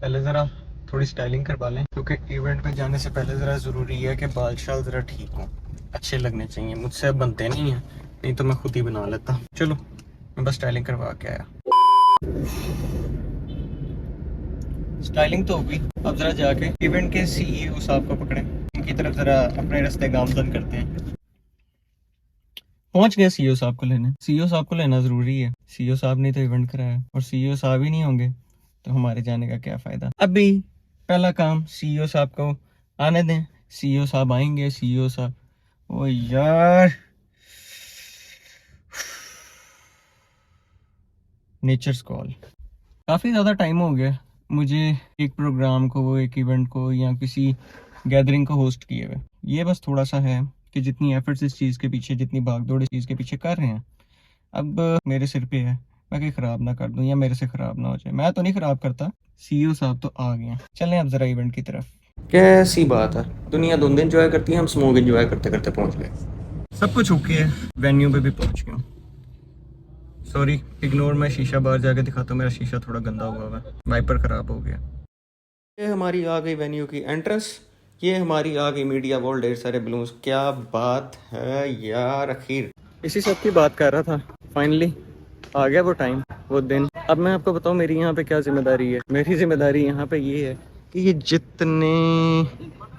पहले ज़रा थोड़ी स्टाइलिंग करवा लें, क्योंकि इवेंट पे जाने से पहले ज़रा ज़रूरी है कि बाल शाल ज़रा ठीक हों, अच्छे लगने चाहिए। मुझसे अब बनते नहीं हैं, नहीं तो मैं खुद ही बना लेता। चलो मैं बस स्टाइलिंग करवा के आया। स्टाइलिंग तो होगी, अब ज़रा जाके इवेंट के CEO साहब को पकड़ें, उनकी तरफ ज़रा अपने रास्ते गामजन करते हैं। पहुंच गया CEO साहब को लेने। CEO साहब को लेना ज़रूरी है, CEO साहब ने तो इवेंट कराया और CEO साहब ही नहीं होंगे तो हमारे जाने का क्या फ़ायदा। अभी पहला काम CEO साहब को आने दें, CEO साहब आएंगे। CEO साहब, ओ यार, नेचर्स कॉल। काफ़ी ज़्यादा टाइम हो गया मुझे एक प्रोग्राम को, एक इवेंट को या किसी गैदरिंग को होस्ट किए हुए। ये बस थोड़ा सा है कि जितनी एफर्ट्स इस चीज़ के पीछे, जितनी भागदौड़ इस चीज़ के पीछे कर रहे हैं, अब मेरे सिर पे है मैं कहीं ख़राब ना कर दूं या मेरे से ख़राब ना हो जाए। मैं तो नहीं ख़राब करता, CEO साहब तो आ गए हैं। चलें अब ज़रा इवेंट की तरफ। कैसी बात है, दुनिया धुंध एंजॉय करती है, हम स्मोक एंजॉय करते करते पहुंच गए। सब कुछ ओके है, वेन्यू पे भी पहुंच गया हूँ। सॉरी, इग्नोर, मैं शीशा बाहर जाके दिखाता हूँ, मेरा शीशा थोड़ा गंदा हुआ है, वाइपर ख़राब हो गया। ये हमारी आ गई वेन्यू की एंट्रेंस, ये हमारी आ गई मीडिया वॉल, ढेर सारे बलून्स। क्या बात है यार, अखीर इसी सब की बात कर रहा था। फाइनली आ गया वो टाइम, वो दिन। अब मैं आपको बताऊं मेरी यहाँ पे क्या जिम्मेदारी है। मेरी जिम्मेदारी यहाँ पे ये है कि ये जितने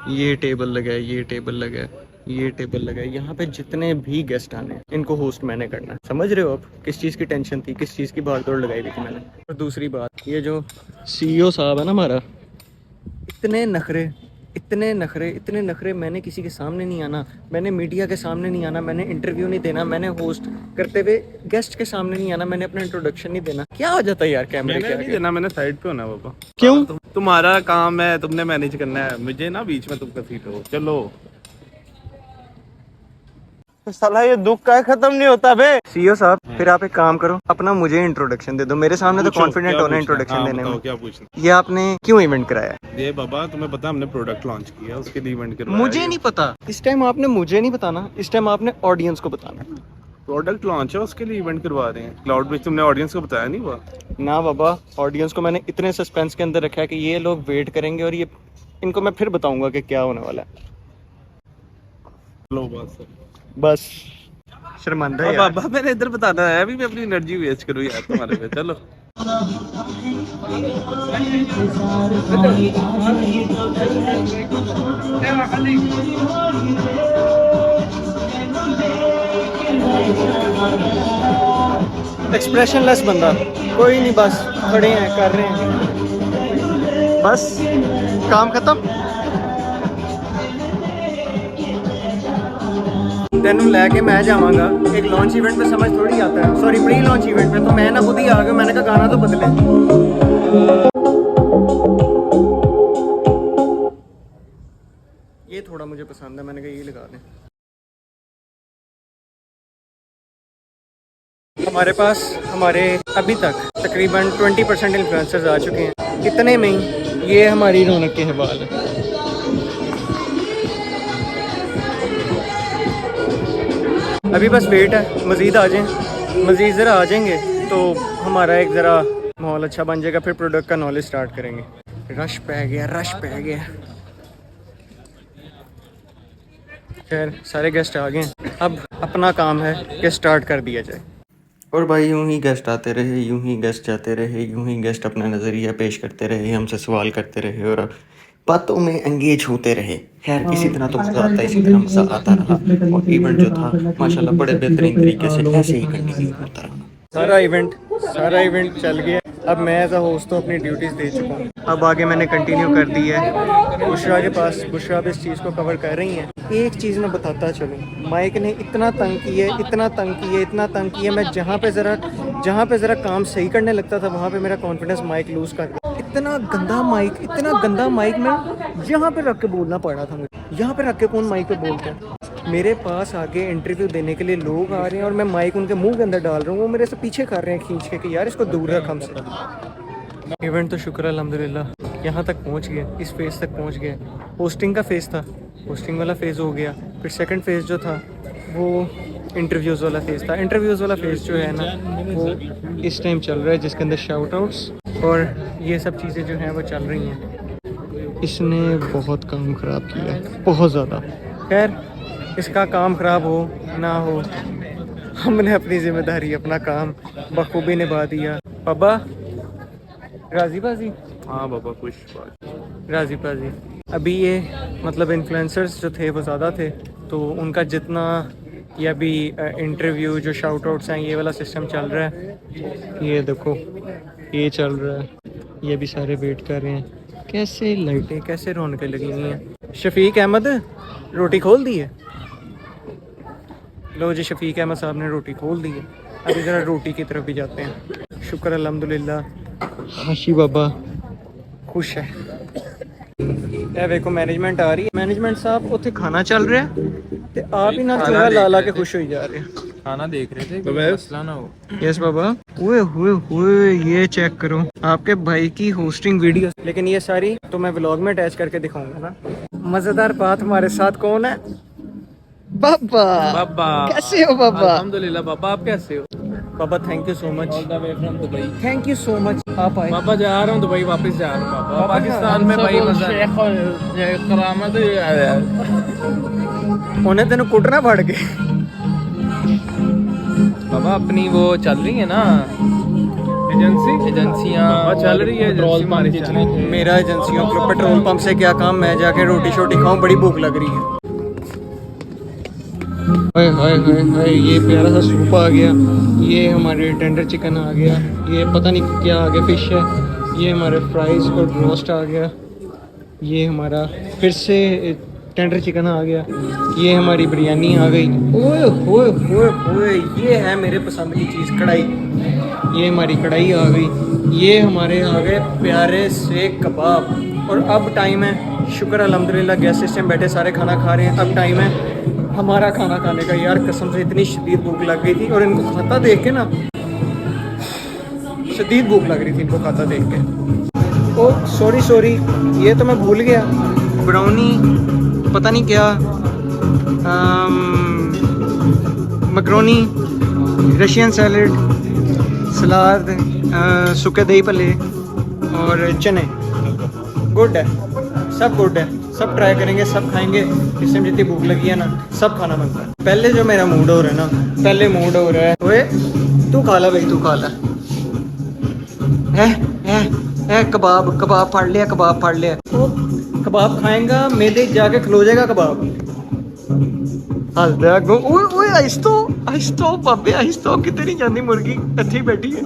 ये टेबल लगा है, ये टेबल लगा है, ये टेबल लगा है, यहाँ पे जितने भी गेस्ट आने हैं, इनको होस्ट मैंने करना है। समझ रहे हो आप किस चीज़ की टेंशन थी, किस चीज़ की भागदौड़ लगाई हुई थी मैंने। और दूसरी बात, ये जो CEO साहब है ना हमारा, इतने नखरे, इतने नखरे, इतने नखरे। मैंने किसी के सामने नहीं आना, मैंने मीडिया के सामने नहीं आना, मैंने इंटरव्यू नहीं देना, मैंने होस्ट करते हुए गेस्ट के सामने नहीं आना, मैंने अपना इंट्रोडक्शन नहीं देना। क्या हो जाता है यार कैमरे के आगे? देना, मैंने साइड पे होना बाबा। क्यों? तुम्हारा काम है, तुमने मैनेज करना है, मुझे ना बीच में तुम घसीटो हो। चलो साला ये दुख का खत्म नहीं होता बे। CEO साहब, फिर आप एक काम करो, अपना मुझे इंट्रोडक्शन दे दो। मेरे सामने तो कॉन्फिडेंट होना इंट्रोडक्शन देने में। क्या पूछना? ये आपने क्यों इवेंट कराया? ये बाबा तुम्हें पता, हमने प्रोडक्ट लॉन्च किया, उसके लिए इवेंट करवाया। मुझे नहीं पता। इस टाइम आपने मुझे नहीं बताना, इस टाइम आपने ऑडियंस को बताना। प्रोडक्ट लॉन्च है, उसके लिए इवेंट करवा रहे हैं क्लाउड बेस। तुमने ऑडियंस को बताया नहीं हुआ? ना बाबा, ऑडियंस को मैंने इतने सस्पेंस के अंदर रखा है कि ये लोग वेट करेंगे और ये इनको मैं फिर बताऊंगा कि क्या होने वाला है। लो बस बस शर्मांदा है यार। बाबा, मैंने इधर बताना है, अभी मैं अपनी एनर्जी वेस्ट करूँ यार तुम्हारे पे। चलो एक्सप्रेशनलेस बंदा, कोई नहीं, बस खड़े हैं, कर रहे हैं, बस काम खत्म। तेनू लैके मैं जावांगा एक लॉन्च इवेंट पे, समझ थोड़ी आता है। सॉरी, प्री लॉन्च इवेंट पे तो मैं ना खुद ही आ गया। मैंने कहा गाना तो बदले। ये थोड़ा मुझे पसंद है, मैंने कहा ये लगा दें। हमारे पास हमारे अभी तक तकरीबन 20% इन्फ्लुएंसर्स आ चुके हैं। इतने में ही ये हमारी रौनक के हवाल है। अभी बस वेट है, मज़ीद आ जाएं, मज़ीद ज़रा आ जाएंगे तो हमारा एक ज़रा माहौल अच्छा बन जाएगा। फिर प्रोडक्ट का नॉलेज स्टार्ट करेंगे। रश पै गया, रश पै गया। खैर सारे गेस्ट आ गए, अब अपना काम है कि स्टार्ट कर दिया जाए। और भाई यूं ही गेस्ट आते रहे, यूं ही गेस्ट जाते रहे, यूं ही गेस्ट अपना नज़रिया पेश करते रहे, हमसे सवाल करते रहे और बातों में एंगेज होते रहे। खैर इसी तरह तो मज़ा आता है, इसी तरह मज़ा आता रहा और इवेंट जो था माशाल्लाह बड़े बेहतरीन तरीके से ऐसे ही कंटिन्यू होता रहा। सारा इवेंट चल गया। अब मैं एज अ होस्ट तो अपनी ड्यूटीज़ दे चुका हूँ, अब आगे मैंने कंटिन्यू कर दी है बुशरा के पास। बुशरा अब इस चीज़ को कवर कर रही हैं। एक चीज़ मैं बताता चलूँ, माइक ने इतना तंग किया, इतना तंग किया, इतना तंग किया। मैं जहाँ पे ज़रा काम सही करने लगता था वहाँ पे मेरा कॉन्फिडेंस माइक लूज़ कर दिया। इतना गंदा माइक, इतना गंदा माइक मैं यहाँ पे रख के बोलना पड़ा था मुझे। यहाँ पे रख के कौन माइक पे बोलता है? मेरे पास आगे इंटरव्यू देने के लिए लोग आ रहे हैं और मैं माइक उनके मुंह के अंदर डाल रहा हूँ। वो मेरे से पीछे कर रहे हैं खींच के कि यार इसको दूर रख हमसे। इवेंट तो शुक्र अल्हम्दुलिल्लाह यहाँ तक पहुँच गया, इस फेज़ तक पहुँच गया। होस्टिंग का फेज़ था, होस्टिंग वाला फेज़ हो गया। फिर सेकंड फेज़ जो था वो इंटरव्यूज़ वाला फेज़ था। इंटरव्यूज़ वाला फेज़ जो है ना वो इस टाइम चल रहा है, जिसके अंदर शाउट आउट्स और ये सब चीज़ें जो हैं वो चल रही हैं। इसने बहुत काम ख़राब किया है, बहुत ज़्यादा। खैर इसका काम ख़राब हो ना हो, हमने अपनी ज़िम्मेदारी अपना काम बखूबी निभा दिया। बाबा राजी बाजी, हाँ बाबा खुश बात। राजी बाजी। अभी ये मतलब इन्फ्लुएंसर्स जो थे वो ज़्यादा थे, तो उनका जितना ये अभी इंटरव्यू जो शाउट आउट्स हैं ये वाला सिस्टम चल रहा है। ये देखो ये चल रहा है, ये भी सारे वेट कर रहे हैं। कैसे लाइटें कैसे रौनकें लगी हुई हैं। शफीक अहमद रोटी खोल दी है। लो जी शफीक अहमद साहब ने रोटी खोल दी है। अभी ज़रा रोटी की तरफ भी जाते हैं। शुक्र अल्हम्दुलिल्लाह हाशी बाबा खुश है। ਇਹ ਵੇਖੋ ਮੈਨੇਜਮੈਂਟ ਆ ਰਹੀ ਹੈ। ਮੈਨੇਜਮੈਂਟ ਸਾਹਿਬ ਉੱਥੇ ਖਾਣਾ ਚੱਲ ਰਿਹਾ ਤੇ ਆਪ ਹੀ ਨਾ ਚੋਲਾ ਲਾ ਲਾ ਕੇ ਖੁਸ਼ ਹੋਈ ਜਾ ਰਹੇ हैं। खाना देख रहे थे, कोई मसला ना हो। यस बाबा। ओए ये चेक करो आपके भाई की होस्टिंग वीडियो, लेकिन ये सारी तो मैं व्लॉग में अटैच करके दिखाऊंगा ना। मजेदार बात हमारे साथ कौन है? बाबा। बाबा कैसे हो बाबा? अल्हम्दुलिल्लाह। बाबा आप कैसे हो? बाबा thank you so much. All the way from Dubai. Thank you so much. आप आए। बाबा जा रहा हूँ दुबई, वापस जा रहा हूँ बाबा। बाबा पाकिस्तान में भाई मजा करामत उन्हें तेन कुटना पड़ गए। बाबा अपनी वो चल रही है ना एजेंसियाँ चल रही है, पेट्रोल पंप जितने थे। मेरा एजेंसियों को पेट्रोल पंप से क्या काम, मैं जाके रोटी शोटी खाऊं, बड़ी भूख लग रही है। हाय हाय हाय हाय ये प्यारा सा सूप आ गया, ये हमारे टेंडर चिकन आ गया, ये पता नहीं क्या आ गया, फिश है, ये हमारे फ्राइज और रोस्ट आ गया, ये हमारा फिर से टेंडर चिकन आ गया, ये हमारी बिरयानी आ गई। ओए होए होए होए ये है मेरे पसंद की चीज़ कढ़ाई, ये हमारी कढ़ाई आ गई, ये हमारे आ गए प्यारे से कबाब। और अब टाइम है, शुक्र अल्हम्दुलिल्लाह गैस सिस्टम बैठे सारे खाना खा रहे हैं। अब टाइम है हमारा खाना खाने का। यार कसम से इतनी शदीद भूख लग गई थी, और इनको खाता देख के ना शदीद भूख लग रही थी इनको खाता देख के। ओ सॉरी ये तो मैं भूल गया, ब्राउनी पता नहीं क्या, मकरोनी, रशियन सैलड, सलाद, सूखे दही भल्ले और चने। गुड है, सब गुड है, सब ट्राई करेंगे, सब खाएंगे। इस टाइम जितनी भूख लगी है ना सब खाना बनता है। पहले जो मेरा मूड हो रहा है ना, पहले मूड हो रहा है ओए तू खा ला भाई, तू खा ला। है कबाब फाड़ लिया, कबाब फाड़ लिया। ओ कबाब खाएंगा मेदे जाके खलो जाएगा कबाब। हसदा गो ओए आहिस्तो बाबे आहिस्तो, कितने नहीं जाती मुर्गी, इत्थे ही बैठी है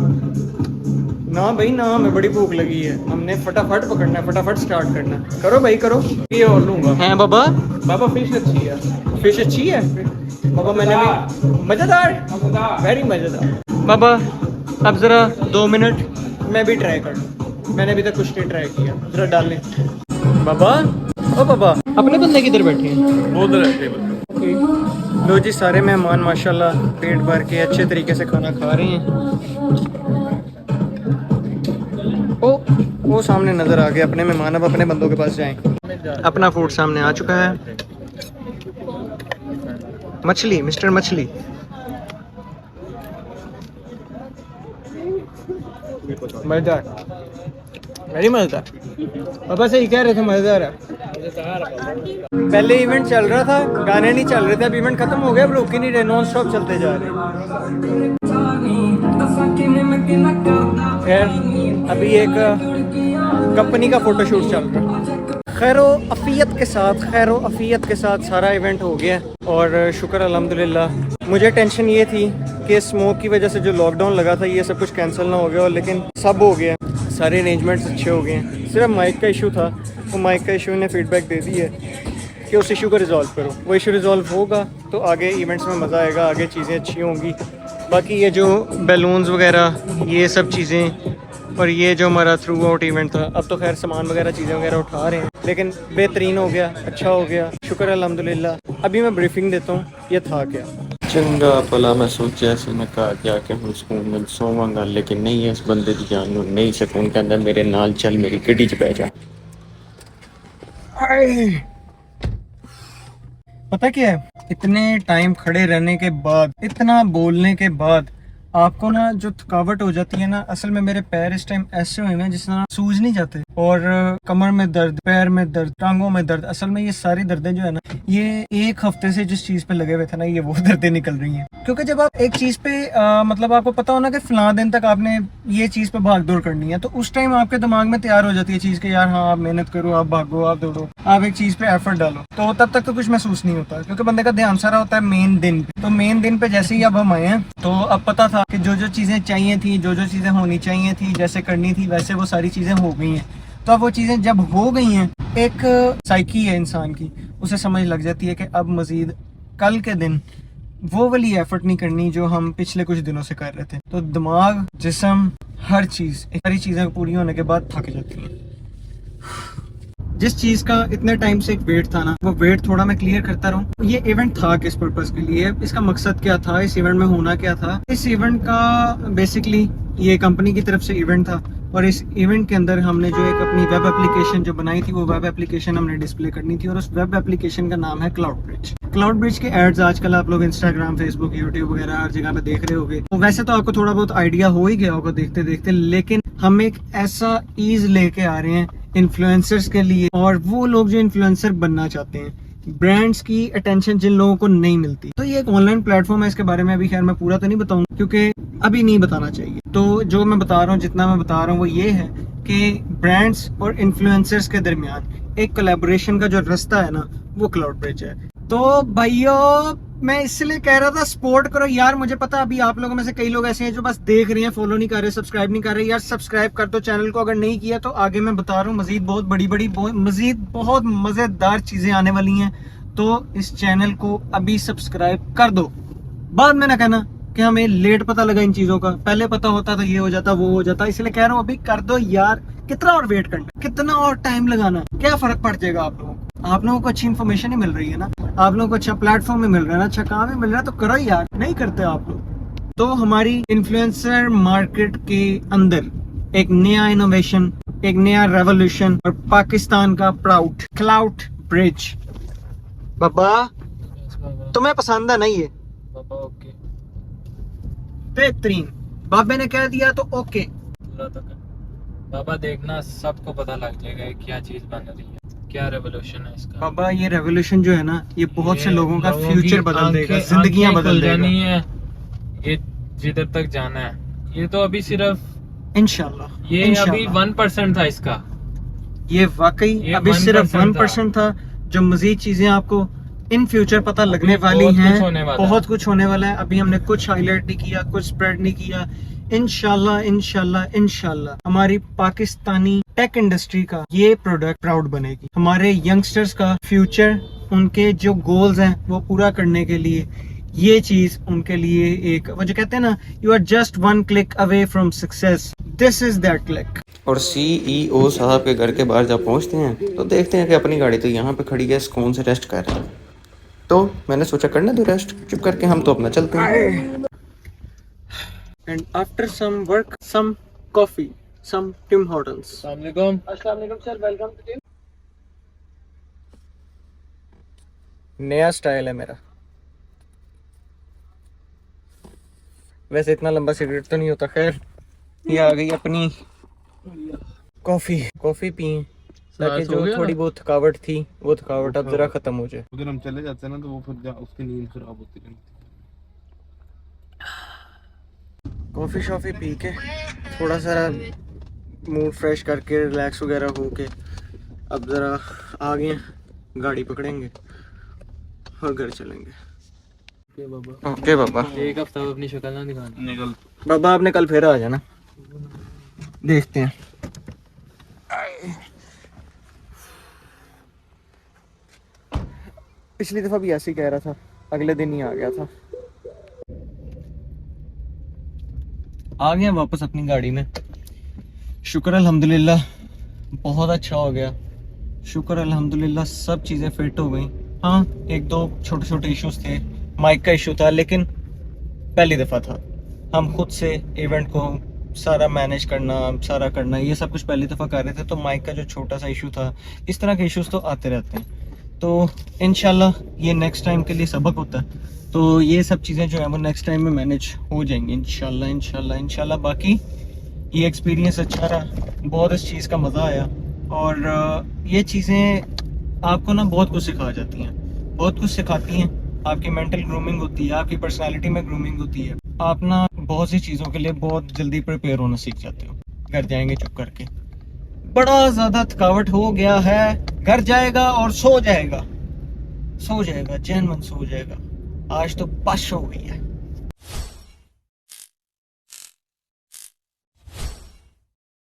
ना भाई ना, हमें बड़ी भूख लगी है, हमने फटाफट पकड़ना है, फटाफट स्टार्ट करना है। करो भाई करो। ये और लूंगा। हैं बाबा? बाबा फिश अच्छी है, फिश अच्छी है बाबा, मैंने भी मज़ेदार, वेरी मज़ेदार। बाबा अब ज़रा 2 मिनट मैं भी ट्राई कर लूँ, मैंने अभी तक कुछ नहीं ट्राई किया, ज़रा डाल लें। बाबा ओ बाबा अपने बंदे किधर बैठे हैं? वो उधर है टेबल। लो जी सारे मेहमान माशाल्लाह पेट भर के अच्छे तरीके से खाना खा रहे हैं। ओ वो सामने नज़र आ गया अपने मेहमान, अब अपने बंदों के पास जाएं। अपना फूड सामने आ चुका है। मछली, मिस्टर मछली। मज़ेदार, वेरी मज़ेदार। पापा सही कह रहे थे, मज़ेदार है। पहले इवेंट चल रहा था, गाने नहीं चल रहे थे, अब इवेंट खत्म हो गया, अब रुक ही नहीं रहे, नॉन स्टॉप चलते जा रहे हैं। खैर अभी एक कंपनी का फोटोशूट चल रहा है। खैरो अफियत के साथ सारा इवेंट हो गया और शुक्र अल्हम्दुलिल्लाह। मुझे टेंशन ये थी कि स्मोक की वजह से जो लॉकडाउन लगा था ये सब कुछ कैंसिल ना हो गया, और लेकिन सब हो गया, सारे अरेंजमेंट्स अच्छे हो गए हैं। सिर्फ माइक का इशू था, वो माइक का इशू ने फीडबैक दे दी है कि उस इशू को रिजॉल्व करो। वो इशू रिजॉल्व होगा तो आगे इवेंट्स में मज़ा आएगा, आगे चीज़ें अच्छी होंगी। बाकी ये जो बैलून्स वगैरह ये सब चीज़ें, और ये जो हमारा थ्रू आउट इवेंट था, अब तो खैर सामान वगैरह चीज़ें वगैरह उठा रहे हैं, लेकिन बेहतरीन हो गया, अच्छा हो गया, शुक्र अल्हम्दुलिल्लाह। अभी मैं ब्रीफिंग देता हूँ ये था क्या। चंगा भला मैं सोचा सी, मैं कहा जाके मैं सुकून मिल सोवांगा, लेकिन नहीं, इस बंदे की जान नूं नहीं सकून। कहंदा मेरे नाल चल, मेरी गड्डी च बैठ जा। पता क्या है, इतने टाइम खड़े रहने के बाद, इतना बोलने के बाद आपको ना जो थकावट हो जाती है ना, असल में मेरे पैर इस टाइम ऐसे हुए हैं जिस तरह सूज नहीं जाते, और कमर में दर्द, पैर में दर्द, टांगों में दर्द। असल में ये सारी दर्दें जो है ना, ये एक हफ्ते से जिस चीज पे लगे हुए थे ना, ये वो दर्दें निकल रही हैं। क्योंकि जब आप एक चीज पे मतलब आपको पता हो ना कि फलां दिन तक आपने ये चीज पे भाग दौड़ करनी है, तो उस टाइम आपके दिमाग में तैयार हो जाती है चीज के, यार हाँ आप मेहनत करो, आप भागो, आप दौड़ो, आप एक चीज पे एफर्ट डालो, तो तब तक तो कुछ महसूस नहीं होता, क्योंकि बंदे का ध्यान सारा होता है मेन दिन पे। तो मेन दिन पे जैसे ही अब हम आए हैं, तो अब पता था कि जो जो चीजें चाहिए थी, जो जो चीजें होनी चाहिए थी, जैसे करनी थी वैसे वो सारी चीजें हो गई हैं। तो अब वो चीजें जब हो गई हैं, एक साइकी है इंसान की, उसे समझ लग जाती है कि अब मजीद कल के दिन वो वाली एफर्ट नहीं करनी जो हम पिछले कुछ दिनों से कर रहे थे। तो दिमाग, जिस्म, हर चीज, सारी चीजें पूरी होने के बाद थक जाती हैं। जिस चीज का इतने टाइम से एक वेट था ना, वो वेट थोड़ा मैं क्लियर करता रहूं। ये इवेंट था किस पर्पस के लिए, इसका मकसद क्या था, इस इवेंट में होना क्या था। इस इवेंट का बेसिकली ये कंपनी की तरफ से इवेंट था, और इस इवेंट के अंदर हमने जो एक अपनी वेब एप्लीकेशन जो बनाई थी, वो वेब एप्लीकेशन हमने डिस्प्ले करनी थी, और उस वेब एप्लीकेशन का नाम है क्लाउड ब्रिज। क्लाउड ब्रिज के एड्स आजकल आप लोग इंस्टाग्राम, फेसबुक, यूट्यूब वगैरह हर जगह पे देख रहे होंगे, तो वैसे तो आपको थोड़ा बहुत आइडिया हो ही गया होगा देखते देखते, लेकिन हम एक ऐसा ईज लेके आ रहे हैं इन्फ्लुएंसर्स के लिए, और वो लोग जो इन्फ्लुएंसर बनना चाहते हैं, ब्रांड्स की अटेंशन जिन लोगों को नहीं मिलती। तो ये एक ऑनलाइन प्लेटफॉर्म है, इसके बारे में अभी खैर मैं पूरा तो नहीं बताऊंगा क्योंकि अभी नहीं बताना चाहिए। तो जो मैं बता रहा हूँ, जितना मैं बता रहा हूँ, वो ये है कि ब्रांड्स और इन्फ्लुएंसर्स के दरमियान एक कोलैबोरेशन का जो रास्ता है ना, वो क्लाउड ब्रिज है। तो भाइयों, मैं इसलिए कह रहा था सपोर्ट करो यार। मुझे पता अभी आप लोगों में से कई लोग ऐसे हैं जो बस देख रहे हैं, फॉलो नहीं कर रहे, सब्सक्राइब नहीं कर रहे। यार सब्सक्राइब कर दो चैनल को, अगर नहीं किया तो आगे मैं बता रहा हूँ मजीद बहुत बड़ी मजीद बहुत मजेदार चीजें आने वाली हैं। तो इस चैनल को अभी सब्सक्राइब कर दो, बाद में ना कहना कि हमें लेट पता लगा इन चीजों का, पहले पता होता तो ये हो जाता, वो हो जाता। इसलिए कह रहा हूँ अभी कर दो यार। कितना और वेट करना, कितना और टाइम लगाना, क्या फर्क पड़ जाएगा आप लोगों को। आप लोगों को अच्छी इन्फॉर्मेशन ही मिल रही है ना, आप लोगों को अच्छा प्लेटफॉर्म में मिल रहा है ना, अच्छा काम ही मिल रहा है, तो करो यार। नहीं करते आप लोग। तो हमारी इन्फ्लुएंसर मार्केट के अंदर एक नया इनोवेशन, एक नया रेवोल्यूशन, और पाकिस्तान का प्राउड क्लाउड ब्रिज। बाबा तुम्हें पसंद है नहीं है? बाबा ओके, बेहतरीन, बाबे ने कह दिया तो ओके। पूरा तो कर बाबा, देखना सबको पता लग जाएगा ये क्या चीज बन रही है, क्या रेवोल्यूशन है इसका। बाबा ये रेवोल्यूशन जो है ना, ये बहुत से लोगों का लोगों फ्यूचर की बदल देगा, आंखें- जिंदगियां आंखें बदल खुल देगा जानी है। ये जिधर तक जाना है, ये तो अभी सिर्फ इंशाल्लाह। ये इंशाल्लाह। अभी 1% था इसका। ये वाकई ये अभी सिर्फ 1% 1% था। जो मजीद चीजें आपको इन फ्यूचर पता लगने वाली बहुत हैं, कुछ होने वाला बहुत कुछ होने वाला है। अभी हमने कुछ हाईलाइट नहीं किया, कुछ स्प्रेड नहीं किया। इंशाल्लाह इंशाल्लाह इंशाल्लाह हमारी पाकिस्तानी टेक इंडस्ट्री का ये प्रोडक्ट प्राउड बनेगी। हमारे यंगस्टर्स का फ्यूचर, उनके जो गोल्स हैं वो पूरा करने के लिए ये चीज उनके लिए एक, वो जो कहते हैं ना, you are just 1 click away from success, this is that click. और CEO साहब के घर के बाहर जब पहुंचते हैं तो देखते हैं कि अपनी गाड़ी तो यहाँ पे खड़ी है, सुकून से रेस्ट कर रहे हैं। तो मैंने सोचा करने दो रेस्ट, चुप करके हम तो अपना चलते हैं। And after some work, some coffee, some Tim Hortons. अस्सलाम वालेकुम सर, वेलकम टू टिम। नया स्टाइल है मेरा। वैसे इतना लंबा सिगरेट तो नहीं होता, खैर ये आ गई अपनी कॉफी पिए ताकि जो थोड़ी बहुत थकावट थी वो थकावट अब जरा खत्म हो जाए। उधर हम चले जाते हैं ना, तो वो फिर उसकी नींद खराब होती रहती है। कॉफी शॉफी पी के थोड़ा सा मूड फ्रेश करके रिलैक्स वगैरह हो के अब ज़रा आगे गाड़ी पकड़ेंगे और घर चलेंगे। ओके बाबा। एक हफ्ता अपनी शक्ल ना दिखाना। निकल बाबा आपने कल फिर आ जाना, देखते हैं। पिछली दफ़ा भी ऐसे ही कह रहा था, अगले दिन ही आ गया था। आ गया वापस अपनी गाड़ी में, शुक्र अल्हम्दुलिल्लाह बहुत अच्छा हो गया, शुक्र अल्हम्दुलिल्लाह सब चीज़ें फिट हो गई। हाँ, एक दो छोटे छोटे इश्यूज थे, माइक का इशू था, लेकिन पहली दफ़ा था। हम खुद से इवेंट को सारा मैनेज करना, सारा करना, ये सब कुछ पहली दफ़ा कर रहे थे, तो माइक का जो छोटा सा इशू था, इस तरह के इश्यूज तो आते रहते हैं। तो इंशाल्लाह ये नेक्स्ट टाइम के लिए सबक होता है, तो ये सब चीज़ें जो है वो नेक्स्ट टाइम में मैनेज हो जाएंगी इंशाल्लाह इंशाल्लाह इंशाल्लाह। बाकी ये एक्सपीरियंस अच्छा रहा, बहुत इस चीज़ का मज़ा आया, और ये चीज़ें आपको ना बहुत कुछ सिखा जाती हैं, बहुत कुछ सिखाती हैं। आपकी मेंटल ग्रूमिंग होती है, आपकी पर्सनालिटी में ग्रूमिंग होती है, आप ना बहुत सी चीज़ों के लिए बहुत जल्दी प्रिपेयर होना सीख जाते हो। घर जाएंगे चुप करके, बड़ा ज़्यादा थकावट हो गया है, घर जाएगा और सो जाएगा, चैन मन सो जाएगा। आज तो पश हो गई है।